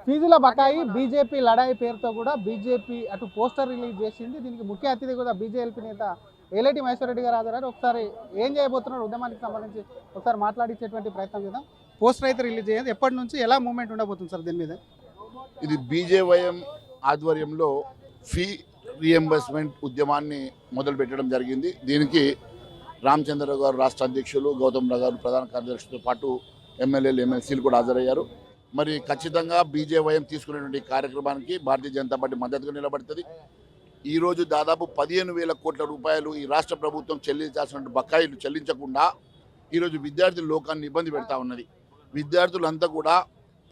ఫీజుల బకాయి బీజేపీ లడాయి పేరుతో కూడా బీజేపీ అటు పోస్టర్ రిలీజ్ చేసింది. దీనికి ముఖ్య అతిథి కూడా బీజేపీ నేత ఏలేటి మహేశ్వరరెడ్డి గారు హాజరయ్యారు. ఒకసారి ఏం చేయబోతున్నారు ఉద్యమానికి సంబంధించి ఒకసారి మాట్లాడించేటువంటి ప్రయత్నం చేద్దాం. పోస్టర్ అయితే రిలీజ్ చేయండి. ఎప్పటి నుంచి ఎలా మూవ్మెంట్ ఉండబోతుంది సార్ దీని మీద? ఇది బీజేవైఎం ఆధ్వర్యంలో ఫీ రీఎంబర్స్మెంట్ ఉద్యమాన్ని మొదలు పెట్టడం జరిగింది. దీనికి రామచంద్ర గారు రాష్ట్ర అధ్యక్షులు, గౌతమ్ రావు గారు ప్రధాన కార్యదర్శితో పాటు ఎమ్మెల్యేలు ఎమ్మెల్సీలు కూడా హాజరయ్యారు. మరి ఖచ్చితంగా బీజేవైఎం తీసుకునేటువంటి కార్యక్రమానికి భారతీయ జనతా పార్టీ మద్దతుగా నిలబడుతుంది. ఈరోజు దాదాపు 15,000 కోట్ల రూపాయలు ఈ రాష్ట్ర ప్రభుత్వం చెల్లించాల్సిన బకాయిలు చెల్లించకుండా ఈరోజు విద్యార్థుల లోకాన్ని ఇబ్బంది పెడతా ఉన్నది. విద్యార్థులంతా కూడా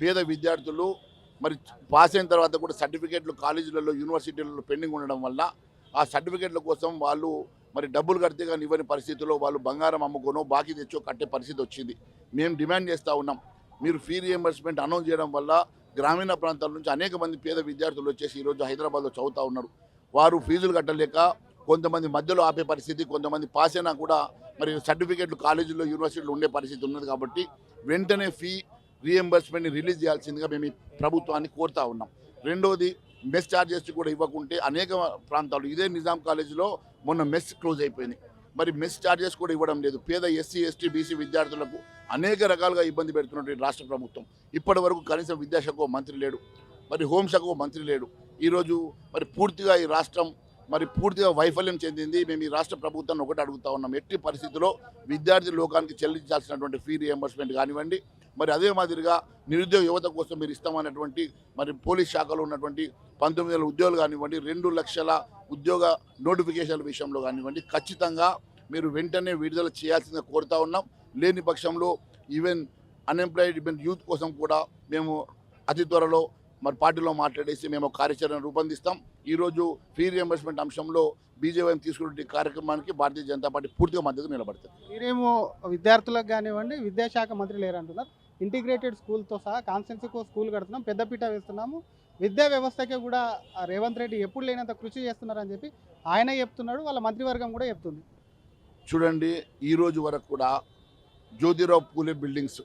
పేద విద్యార్థులు మరి పాస్ అయిన తర్వాత కూడా సర్టిఫికేట్లు కాలేజీలలో యూనివర్సిటీలలో పెండింగ్ ఉండడం వల్ల ఆ సర్టిఫికేట్ల కోసం వాళ్ళు మరి డబ్బులు కడితే కానీ ఇవ్వని పరిస్థితుల్లో వాళ్ళు బంగారం అమ్ముకోనో బాకీ తెచ్చో కట్టే పరిస్థితి వచ్చింది. మేము డిమాండ్ చేస్తూ ఉన్నాం, మీరు ఫీ రియంబర్స్మెంట్ అనౌన్స్ చేయడం వల్ల గ్రామీణ ప్రాంతాల నుంచి అనేక మంది పేద విద్యార్థులు వచ్చేసి ఈరోజు హైదరాబాద్లో చదువుతూ ఉన్నారు. వారు ఫీజులు కట్టలేక కొంతమంది మధ్యలో ఆపే పరిస్థితి, కొంతమంది పాస్ అయినా కూడా మరి సర్టిఫికేట్లు కాలేజీల్లో యూనివర్సిటీలో ఉండే పరిస్థితి ఉన్నది. కాబట్టి వెంటనే ఫీ రీఎంబర్స్మెంట్ని రిలీజ్ చేయాల్సిందిగా మేము ఈ ప్రభుత్వాన్ని కోరుతా ఉన్నాం. రెండోది, మెస్ ఛార్జెస్ కూడా ఇవ్వకుంటే అనేక ప్రాంతాలు ఇదే నిజాం కాలేజీలో మొన్న మెస్ క్లోజ్ అయిపోయింది. మరి మెస్ ఛార్జెస్ కూడా ఇవ్వడం లేదు. పేద ఎస్సీ, ఎస్టీ, బీసీ విద్యార్థులకు అనేక రకాలుగా ఇబ్బంది పెడుతున్నటువంటి రాష్ట్ర ప్రభుత్వం ఇప్పటి వరకు కనీసం విద్యాశాఖ మంత్రి లేడు, మరి హోంశాఖ మంత్రి లేడు. ఈరోజు మరి పూర్తిగా ఈ రాష్ట్రం మరి పూర్తిగా వైఫల్యం చెందింది. మేము ఈ రాష్ట్ర ప్రభుత్వాన్ని ఒకటి అడుగుతా ఉన్నాం, ఎట్టి పరిస్థితుల్లో విద్యార్థి లోకానికి చెల్లించాల్సినటువంటి ఫీ రియంబర్స్మెంట్ కానివ్వండి, మరి అదే మాదిరిగా నిరుద్యోగ యువత కోసం మీరు ఇస్తామన్నటువంటి మరి పోలీస్ శాఖలో ఉన్నటువంటి 19,000 ఉద్యోగాలు కానివ్వండి, 2 లక్షల ఉద్యోగ నోటిఫికేషన్ల విషయంలో కానివ్వండి, ఖచ్చితంగా మీరు వెంటనే విడుదల చేయాల్సిందిగా కోరుతా ఉన్నాం. లేని పక్షంలో ఈవెన్ అన్ఎంప్లాయిడ్ యూత్ కోసం కూడా మేము అతి త్వరలో మరి పార్టీలో మాట్లాడేసి మేము కార్యాచరణ రూపొందిస్తాం. ఈరోజు ఫీ రియంబర్స్మెంట్ అంశంలో బీజేపీ తీసుకునే కార్యక్రమానికి భారతీయ జనతా పార్టీ పూర్తిగా మద్దతు నిలబడుతుంది. మీరేమో విద్యార్థులకు కానివ్వండి, విద్యాశాఖ మంత్రి లేరంటున్నారు. ఇంటిగ్రేటెడ్ స్కూల్తో సహా కాన్స్టెన్సీకి స్కూల్ కడుతున్నాం, పెద్దపీట వేస్తున్నాము, విద్యా వ్యవస్థకే కూడా రేవంత్ రెడ్డి ఎప్పుడు లేనంత కృషి చేస్తున్నారని చెప్పి ఆయన చెప్తున్నాడు, వాళ్ళ మంత్రివర్గం కూడా చెప్తుంది. చూడండి, ఈరోజు వరకు కూడా జ్యోతిరావు పూలే బిల్డింగ్స్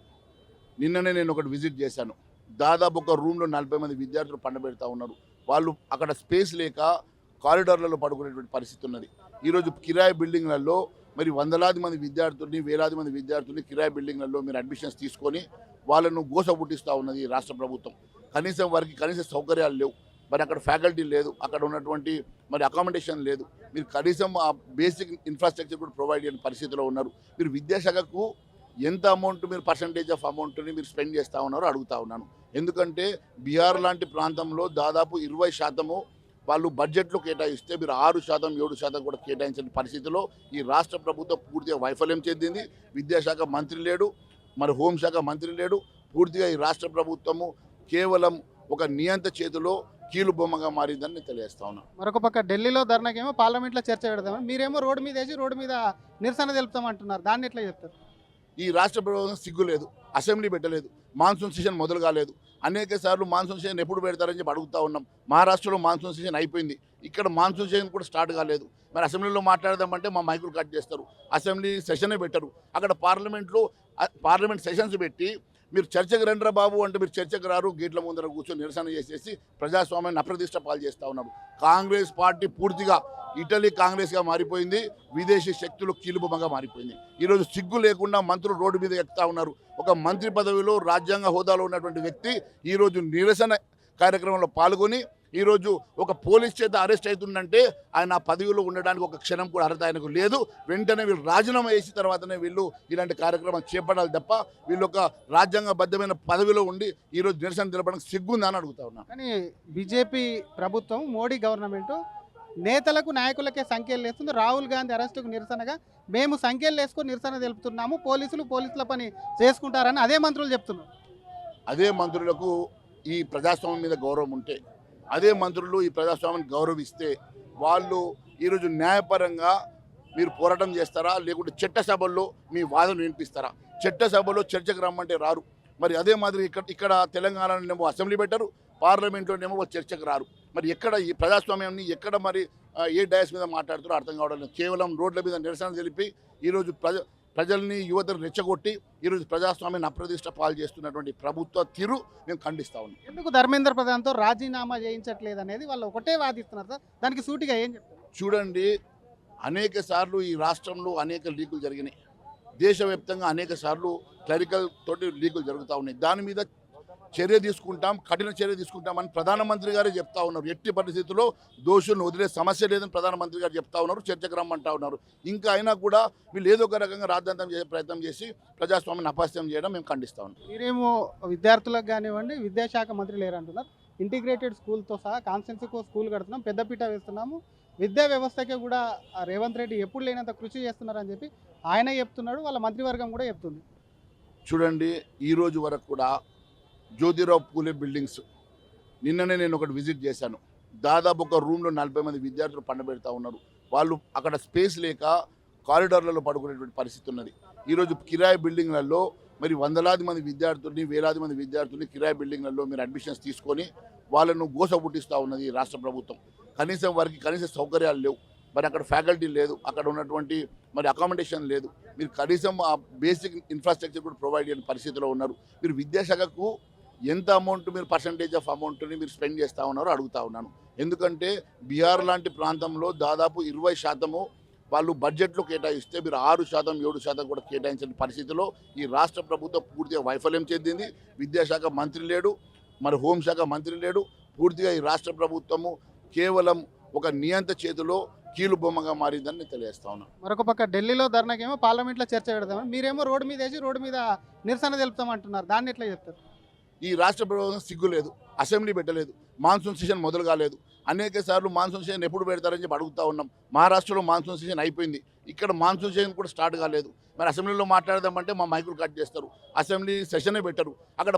నిన్ననే నేను ఒకటి విజిట్ చేశాను. దాదాపు ఒక రూమ్లో 40 మంది విద్యార్థులు పండబెడతా ఉన్నారు. వాళ్ళు అక్కడ స్పేస్ లేక కారిడార్లలో పడుకునేటువంటి పరిస్థితి ఉన్నది. ఈరోజు కిరాయి బిల్డింగ్లలో మరి వందలాది మంది విద్యార్థుల్ని, వేలాది మంది విద్యార్థుల్ని కిరాయి బిల్డింగ్లలో మీరు అడ్మిషన్స్ తీసుకొని వాళ్ళను గోస పుట్టిస్తూ ఉన్నది ఈ రాష్ట్ర ప్రభుత్వం. కనీసం వారికి కనీస సౌకర్యాలు లేవు, మరి అక్కడ ఫ్యాకల్టీ లేదు, అక్కడ ఉన్నటువంటి మరి అకామిడేషన్ లేదు. మీరు కనీసం ఆ బేసిక్ ఇన్ఫ్రాస్ట్రక్చర్ కూడా ప్రొవైడ్ చేయని పరిస్థితిలో ఉన్నారు. మీరు విద్యాశాఖకు ఎంత అమౌంట్ మీరు పర్సంటేజ్ ఆఫ్ అమౌంట్ని మీరు స్పెండ్ చేస్తూ ఉన్నారో అడుగుతా ఉన్నాను. ఎందుకంటే బీహార్ లాంటి ప్రాంతంలో దాదాపు 20% వాళ్ళు బడ్జెట్లో కేటాయిస్తే మీరు 6%, 7% కూడా కేటాయించిన పరిస్థితిలో ఈ రాష్ట్ర ప్రభుత్వం పూర్తిగా వైఫల్యం చెందింది. విద్యాశాఖ మంత్రి లేడు, మరి హోంశాఖ మంత్రి లేడు. పూర్తిగా ఈ రాష్ట్ర ప్రభుత్వము కేవలం ఒక నియంత చేతిలో కీలు బొమ్మగా మారిందని నేను తెలియజేస్తా ఉన్నాను. మరొక పక్క ఢిల్లీలో ధర్నాకేమో పార్లమెంట్లో చర్చ పెడదామని, మీరేమో రోడ్డు మీద వేసి రోడ్డు మీద నిరసన తెలుపుతామంటున్నారు. దాన్ని ఎట్లా చెప్తారు? ఈ రాష్ట్ర ప్రభుత్వం సిగ్గు లేదు, అసెంబ్లీ పెట్టలేదు, మాన్సూన్ సెషన్ మొదలు కాలేదు. అనేక సార్లు మాన్సూన్ సెషన్ ఎప్పుడు పెడతారని చెప్పి అడుగుతూ ఉన్నాం. మహారాష్ట్రలో మాన్సూన్ సెషన్ అయిపోయింది, ఇక్కడ మాన్సూన్ సెషన్ కూడా స్టార్ట్ కాలేదు. మరి అసెంబ్లీలో మాట్లాడదామంటే మా మైకులు కట్ చేస్తారు, అసెంబ్లీ సెషనే పెట్టరు. అక్కడ పార్లమెంట్ సెషన్స్ పెట్టి మీరు చర్చకు రండిరా బాబు అంటే మీరు చర్చకు రారు, గేట్ల ముందర కూర్చొని నిరసన చేసేసి ప్రజాస్వామ్యాన్ని అప్రతిష్ట పాలు చేస్తూ ఉన్నారు. కాంగ్రెస్ పార్టీ పూర్తిగా ఇటలీ కాంగ్రెస్గా మారిపోయింది, విదేశీ శక్తులు కీలుబొమ్మగా మారిపోయింది. ఈరోజు సిగ్గు లేకుండా మంత్రులు రోడ్డు మీద ఎక్కుతా ఉన్నారు. ఒక మంత్రి పదవిలో రాజ్యాంగ హోదాలో ఉన్నటువంటి వ్యక్తి ఈరోజు నిరసన కార్యక్రమంలో పాల్గొని ఈరోజు ఒక పోలీస్ చేత అరెస్ట్ అవుతుందంటే ఆయన ఆ పదవిలో ఉండడానికి ఒక క్షణం కూడా అర్హత ఆయనకు లేదు. వెంటనే వీళ్ళు రాజీనామా చేసిన తర్వాతనే వీళ్ళు ఇలాంటి కార్యక్రమం చేపట్టాలి తప్ప వీళ్ళు ఒక రాజ్యాంగబద్ధమైన పదవిలో ఉండి ఈరోజు నిరసన తెలపడానికి సిగ్గుందని అడుగుతా ఉన్నాను. కానీ బీజేపీ ప్రభుత్వం, మోడీ గవర్నమెంట్ నేతలకు నాయకులకే సంఖ్యలు వేస్తుంది. రాహుల్ గాంధీ అరెస్టుకు నిరసనగా మేము సంఖ్యలు వేసుకొని నిరసన తెలుపుతున్నాము, పోలీసుల పని చేసుకుంటారని అదే మంత్రులు చెప్తున్నారు. అదే మంత్రులకు ఈ ప్రజాస్వామ్యం మీద గౌరవం ఉంటే, అదే మంత్రులు ఈ ప్రజాస్వామ్యాన్ని గౌరవిస్తే వాళ్ళు ఈరోజు న్యాయపరంగా మీరు పోరాటం చేస్తారా, లేకుంటే చట్టసభల్లో మీ వాదన వినిపిస్తారా? చట్టసభలో చర్చకు రమ్మంటే రారు. మరి అదే మాదిరి ఇక్కడ తెలంగాణలోనేమో అసెంబ్లీ పెట్టరు, పార్లమెంట్లోనేమో చర్చకు రారు. మరి ఎక్కడ ఈ ప్రజాస్వామ్యాన్ని ఎక్కడ మరి ఏ డయాస్ మీద మాట్లాడుతారో అర్థం కావడం లేదు. కేవలం రోడ్ల మీద నిరసన తెలిపి ఈరోజు ప్రజల్ని యువతను రెచ్చగొట్టి ఈరోజు ప్రజాస్వామ్యాన్ని అప్రదిష్ట పాలు చేస్తున్నటువంటి ప్రభుత్వ తీరు మేము ఖండిస్తా ఉన్నాం. ఎందుకు ధర్మేంద్ర ప్రధాన్తో రాజీనామా చేయించట్లేదు అనేది వాళ్ళు ఒకటే వాదిస్తున్నారు సార్. దానికి సూటిగా ఏం చెప్తారు? చూడండి, అనేక సార్లు ఈ రాష్ట్రంలో అనేక లీకులు జరిగినాయి. దేశవ్యాప్తంగా అనేక సార్లు క్లరికల్ తోటి లీకులు జరుగుతూ ఉన్నాయి. దాని మీద చర్య తీసుకుంటాం, కఠిన చర్య తీసుకుంటామని ప్రధానమంత్రి గారే చెప్తా ఉన్నారు. ఎట్టి పరిస్థితుల్లో దోషులను వదిలే సమస్య లేదని ప్రధానమంత్రి గారు చెప్తా ఉన్నారు. చర్చకు రమ్మంటా ఉన్నారు. ఇంకా అయినా కూడా వీళ్ళు ఏదో ఒక రకంగా రాద్ధాంతం చేసే ప్రయత్నం చేసి ప్రజాస్వామ్యాన్ని అపహాస్యం చేయడం మేము ఖండిస్తా ఉన్నాం. మీరేమో విద్యార్థులకు కానివ్వండి, విద్యాశాఖ మంత్రి లేరంటున్నారు. ఇంటిగ్రేటెడ్ స్కూల్తో సహా కాన్స్టెన్సీకి స్కూల్ కడుతున్నాం, పెద్దపీట వేస్తున్నాము, విద్యా వ్యవస్థకే కూడా రేవంత్ రెడ్డి ఎప్పుడు లేనంత కృషి చేస్తున్నారని చెప్పి ఆయన చెప్తున్నాడు, వాళ్ళ మంత్రివర్గం కూడా చెప్తుంది. చూడండి, ఈ రోజు వరకు కూడా జ్యోతిరావు పూలే బిల్డింగ్స్ నిన్ననే నేను ఒకటి విజిట్ చేశాను. దాదాపు ఒక రూమ్లో 40 మంది విద్యార్థులు పండబెడతా ఉన్నారు. వాళ్ళు అక్కడ స్పేస్ లేక కారిడార్లలో పడుకునేటువంటి పరిస్థితి ఉన్నది. ఈరోజు కిరాయి బిల్డింగ్లలో మరి వందలాది మంది విద్యార్థుల్ని, వేలాది మంది విద్యార్థుల్ని కిరాయి బిల్డింగ్లలో మీరు అడ్మిషన్స్ తీసుకొని వాళ్ళను గోస పుట్టిస్తూ ఉన్నది ఈ రాష్ట్ర ప్రభుత్వం. కనీసం వారికి కనీస సౌకర్యాలు లేవు. మరి అక్కడ ఫ్యాకల్టీ లేదు, అక్కడ ఉన్నటువంటి మరి అకామిడేషన్ లేదు. మీరు కనీసం ఆ బేసిక్ ఇన్ఫ్రాస్ట్రక్చర్ కూడా ప్రొవైడ్ చేయని పరిస్థితిలో ఉన్నారు. మీరు విద్యాశాఖకు ఎంత అమౌంట్ మీరు పర్సంటేజ్ ఆఫ్ అమౌంట్ని మీరు స్పెండ్ చేస్తూ ఉన్నారో అడుగుతా ఉన్నాను. ఎందుకంటే బీహార్ లాంటి ప్రాంతంలో దాదాపు 20% వాళ్ళు బడ్జెట్లో కేటాయిస్తే మీరు 6%, 7% కూడా కేటాయించిన పరిస్థితిలో ఈ రాష్ట్ర ప్రభుత్వం పూర్తిగా వైఫల్యం చెందింది. విద్యాశాఖ మంత్రి లేడు, మరి హోంశాఖ మంత్రి లేడు. పూర్తిగా ఈ రాష్ట్ర ప్రభుత్వము కేవలం ఒక నియంత చేతిలో కీలు బొమ్మగా మారిందని నేను తెలియజేస్తా ఉన్నాను. మరొక పక్క ఢిల్లీలో ధర్నాకేమో పార్లమెంట్లో చర్చ పెడదామని, మీరేమో రోడ్డు మీద వేసి రోడ్డు మీద నిరసన తెలుపుతామంటున్నారు. దాన్ని ఎట్లా చెప్తారు? ఈ రాష్ట్ర ప్రభుత్వం సిగ్గు లేదు, అసెంబ్లీ పెట్టలేదు, మాన్సూన్ సెషన్ మొదలు కాలేదు. అనేక సార్లు మాన్సూన్ సెషన్ ఎప్పుడు పెడతారని చెప్పి అడుగుతూ ఉన్నాం. మహారాష్ట్రలో మాన్సూన్ సెషన్ అయిపోయింది, ఇక్కడ మాన్సూన్ సెషన్ కూడా స్టార్ట్ కాలేదు. మరి అసెంబ్లీలో మాట్లాడదామంటే మా మైకులు కట్ చేస్తారు, అసెంబ్లీ సెషనే పెట్టరు. అక్కడ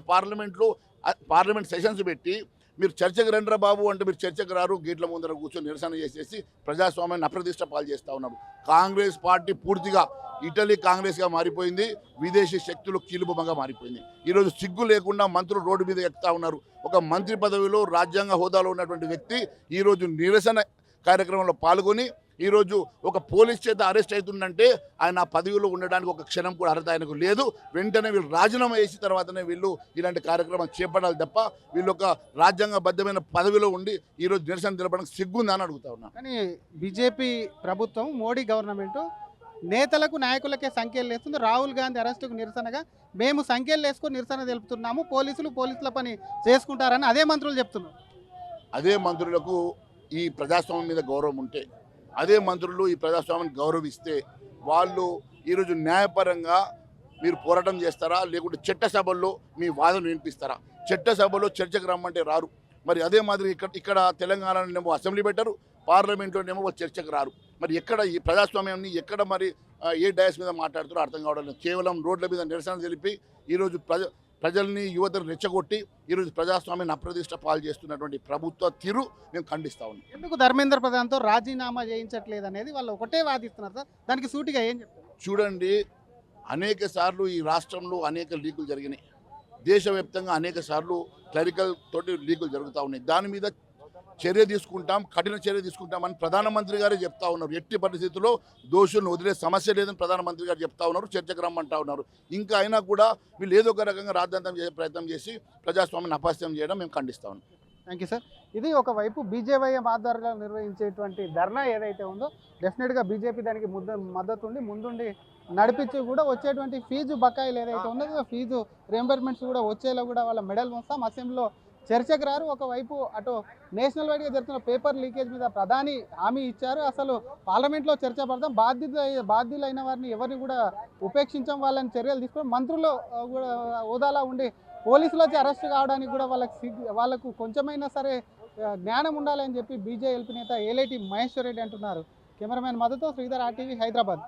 పార్లమెంట్ సెషన్స్ పెట్టి మీరు చర్చకు రండిరా బాబు అంటే మీరు చర్చకు రారు, గేట్ల ముందర కూర్చొని నిరసన చేసేసి ప్రజాస్వామ్యాన్ని అప్రతిష్ట పాలు చేస్తూ ఉన్నారు. కాంగ్రెస్ పార్టీ పూర్తిగా ఇటలీ కాంగ్రెస్గా మారిపోయింది, విదేశీ శక్తులు కీలుబొమ్మగా మారిపోయింది. ఈరోజు సిగ్గు లేకుండా మంత్రులు రోడ్డు మీద ఎక్కుతా ఉన్నారు. ఒక మంత్రి పదవిలో రాజ్యాంగ హోదాలో ఉన్నటువంటి వ్యక్తి ఈరోజు నిరసన కార్యక్రమంలో పాల్గొని ఈరోజు ఒక పోలీస్ చేత అరెస్ట్ అవుతుందంటే ఆయన ఆ పదవిలో ఉండడానికి ఒక క్షణం కూడా అర్హత ఆయనకు లేదు. వెంటనే వీళ్ళు రాజీనామా చేసిన తర్వాతనే వీళ్ళు ఇలాంటి కార్యక్రమం చేపట్టాలి తప్ప వీళ్ళు ఒక రాజ్యాంగబద్ధమైన పదవిలో ఉండి ఈరోజు నిరసన తెలపడానికి సిగ్గుందని అడుగుతా ఉన్నా. కానీ బీజేపీ ప్రభుత్వం, మోడీ గవర్నమెంట్ నేతలకు నాయకులకే సంఖ్యలు వేస్తుంది. రాహుల్ గాంధీ అరెస్టుకు నిరసనగా మేము సంఖ్యలు వేసుకొని నిరసన తెలుపుతున్నాము, పోలీసుల పని చేసుకుంటారని అదే మంత్రులు చెప్తున్నారు. అదే మంత్రులకు ఈ ప్రజాస్వామ్యం మీద గౌరవం ఉంటే, అదే మంత్రులు ఈ ప్రజాస్వామ్యాన్ని గౌరవిస్తే వాళ్ళు ఈరోజు న్యాయపరంగా మీరు పోరాటం చేస్తారా, లేకుంటే చట్టసభల్లో మీ వాదన వినిపిస్తారా? చట్టసభలో చర్చకు రమ్మంటే రారు. మరి అదే మాదిరి ఇక్కడ తెలంగాణలోనేమో అసెంబ్లీ పెట్టరు, పార్లమెంట్లోనేమో చర్చకు రారు. మరి ఎక్కడ ఈ ప్రజాస్వామ్యాన్ని ఎక్కడ మరి ఏ డయాస్ మీద మాట్లాడుతారో అర్థం కావడం లేదు. కేవలం రోడ్ల మీద నిరసన తెలిపి ఈరోజు ప్రజల్ని యువతను రెచ్చగొట్టి ఈరోజు ప్రజాస్వామ్యాన్ని అప్రతిష్ట పాలు చేస్తున్నటువంటి ప్రభుత్వ తీరు మేము ఖండిస్తా ఉన్నాం. ఎందుకు ధర్మేంద్ర ప్రధాన్తో రాజీనామా చేయించట్లేదు అనేది వాళ్ళు ఒకటే వాదిస్తున్నారు సార్. దానికి సూటిగా ఏం చెప్తారు? చూడండి, అనేక సార్లు ఈ రాష్ట్రంలో అనేక లీకులు జరిగినాయి. దేశవ్యాప్తంగా అనేక సార్లు క్లరికల్ తోటి లీకులు జరుగుతూ ఉన్నాయి. దాని మీద చర్య తీసుకుంటాం, కఠిన చర్య తీసుకుంటామని ప్రధానమంత్రి గారే చెప్తా ఉన్నారు. ఎట్టి పరిస్థితుల్లో దోషులను వదిలే సమస్య లేదని ప్రధానమంత్రి గారు చెప్తా ఉన్నారు. చర్చకు రమ్మంటా ఉన్నారు. ఇంకా అయినా కూడా వీళ్ళు ఏదో ఒక రకంగా రాద్ధాంతం చేసే ప్రయత్నం చేసి ప్రజాస్వామ్యాన్ని అపహాస్యం చేయడం మేము ఖండిస్తా ఉన్నాం. Thank you sir. ఇది ఒకవైపు బీజేవైఎం ఆధ్వర్యంలో నిర్వహించేటువంటి ధర్నా ఏదైతే ఉందో డెఫినెట్గా బీజేపీ దానికి మద్దతు ఉండి ముందుండి నడిపించి కూడా వచ్చేటువంటి ఫీజు బకాయిలు ఏదైతే ఉన్నదో ఫీజు రియంబర్స్మెంట్స్ కూడా వచ్చేలా కూడా వాళ్ళ మెడల్ వస్తాం. అసెంబ్లీలో చర్చకు రారు. ఒకవైపు అటు నేషనల్ వైడ్గా జరుగుతున్న పేపర్ లీకేజ్ మీద ప్రధాని హామీ ఇచ్చారు. అసలు పార్లమెంట్లో చర్చ పడతాం, బాధ్యులైన వారిని ఎవరిని కూడా ఉపేక్షించాం, వాళ్ళని చర్యలు తీసుకొని మంత్రులు కూడా హోదాలా ఉండి పోలీసులు వచ్చి అరెస్ట్ కావడానికి కూడా వాళ్ళకు కొంచెమైనా సరే జ్ఞానం ఉండాలని చెప్పి బీజేఎల్పీ నేత ఏలేటి మహేశ్వర్ రెడ్డి అంటున్నారు. కెమెరామెన్ మధుతో శ్రీధర్, RTV, హైదరాబాద్.